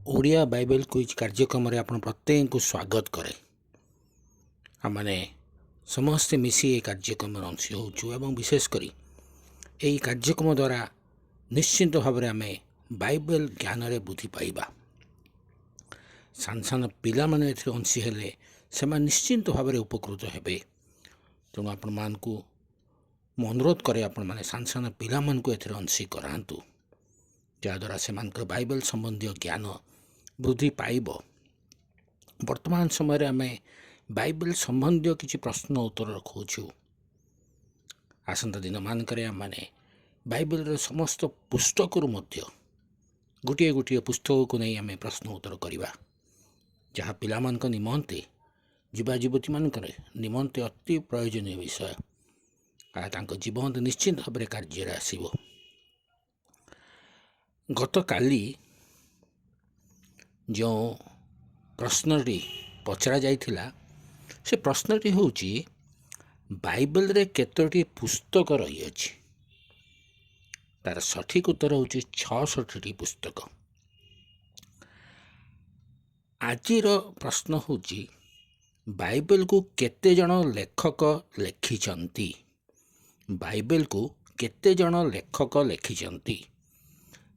Odia Bible quiz କାର୍ଯ୍ୟକ୍ରମରେ ଆପଣ ପ୍ରତ୍ୟେକଙ୍କୁ ସ୍ୱାଗତ କରେ। ଆମମାନେ ସମସ୍ତେ ମିଶି ଏହି କାର୍ଯ୍ୟକ୍ରମରେ ଅଂଶ ହେଉଛୁ ଏବଂ ବିଶେଷ କରି ଏହି କାର୍ଯ୍ୟକ୍ରମ ଦ୍ୱାରା ନିଶ୍ଚିନ୍ତ ଭାବରେ ଆମେ ବାଇବେଲ ଜ୍ଞାନରେ ବୃଦ୍ଧି ପାଇବା। ସାନ ସାନ ପିଲାମାନେ ଏଥିରେ ଅଂଶୀ ହେଲେ ସେମାନେ ନିଶ୍ଚିନ୍ତ ଭାବରେ ଉପକୃତ ହେବେ। ତେଣୁ ଆପଣମାନଙ୍କୁ ମୁଁ ଅନୁରୋଧ କରେ ଆପଣମାନେ ସାନ ସାନ ପିଲାମାନଙ୍କୁ ଏଥିରେ ଅଂଶୀ କରାନ୍ତୁ, ଯାହାଦ୍ୱାରା ସେମାନଙ୍କର ବାଇବେଲ ସମ୍ବନ୍ଧୀୟ ଜ୍ଞାନ ବୃଦ୍ଧି ପାଇବ। ବର୍ତ୍ତମାନ ସମୟରେ ଆମେ ବାଇବେଲ ସମ୍ବନ୍ଧୀୟ କିଛି ପ୍ରଶ୍ନ ଉତ୍ତର ରଖୁଛୁ। ଆସନ୍ତା ଦିନମାନଙ୍କରେ ଆମମାନେ ବାଇବେଲର ସମସ୍ତ ପୁସ୍ତକରୁ ମଧ୍ୟ ଗୋଟିଏ ଗୋଟିଏ ପୁସ୍ତକକୁ ନେଇ ଆମେ ପ୍ରଶ୍ନ ଉତ୍ତର କରିବା, ଯାହା ପିଲାମାନଙ୍କ ନିମନ୍ତେ ଯୁବା ଯୁବତୀମାନଙ୍କର ନିମନ୍ତେ ଅତି ପ୍ରୟୋଜନୀୟ ବିଷୟ। ତାଙ୍କ ଜୀବନରେ ନିଶ୍ଚିତ ଭାବରେ କାର୍ଯ୍ୟରେ ଆସିବ। ଗତକାଲି ଯେଉଁ ପ୍ରଶ୍ନଟି ପଚରା ଯାଇଥିଲା, ସେ ପ୍ରଶ୍ନଟି ହେଉଛି ବାଇବେଲରେ କେତୋଟି ପୁସ୍ତକ ରହିଅଛି? ତାର ସଠିକ୍ ଉତ୍ତର ହେଉଛି 66ଟି ପୁସ୍ତକ। ଆଜିର ପ୍ରଶ୍ନ ହେଉଛି ବାଇବେଲକୁ କେତେ ଜଣ ଲେଖକ ଲେଖିଛନ୍ତି? ବାଇବେଲକୁ କେତେ ଜଣ ଲେଖକ ଲେଖିଛନ୍ତି?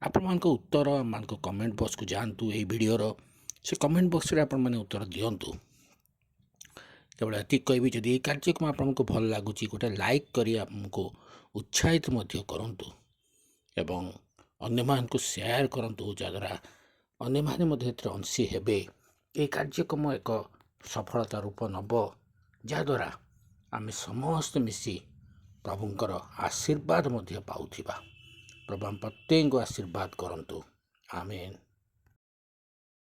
ଆପଣମାନଙ୍କ ଉତ୍ତର ଆମମାନଙ୍କ କମେଣ୍ଟ ବକ୍ସକୁ ଯାଆନ୍ତୁ। ଏହି ଭିଡ଼ିଓର ସେ କମେଣ୍ଟ ବକ୍ସରେ ଆପଣମାନେ ଉତ୍ତର ଦିଅନ୍ତୁ। କେବଳ ଏତିକି କହିବି, ଯଦି ଏହି କାର୍ଯ୍ୟକ୍ରମ ଆପଣଙ୍କୁ ଭଲ ଲାଗୁଛି, ଗୋଟେ ଲାଇକ୍ କରି ଆମକୁ ଉତ୍ସାହିତ ମଧ୍ୟ କରନ୍ତୁ ଏବଂ ଅନ୍ୟମାନଙ୍କୁ ସେୟାର କରନ୍ତୁ, ଯାହାଦ୍ୱାରା ଅନ୍ୟମାନେ ମଧ୍ୟ ଏଥିରେ ଅଂଶୀ ହେବେ। ଏହି କାର୍ଯ୍ୟକ୍ରମ ଏକ ସଫଳତା ରୂପ ନେବ, ଯାହାଦ୍ୱାରା ଆମେ ସମସ୍ତେ ମିଶି ପ୍ରଭୁଙ୍କର ଆଶୀର୍ବାଦ ମଧ୍ୟ ପାଉଥିବା। ପ୍ରଭୁ ଆମ ପ୍ରତ୍ୟେକଙ୍କୁ ଆଶୀର୍ବାଦ କରନ୍ତୁ। ଆମେନ୍।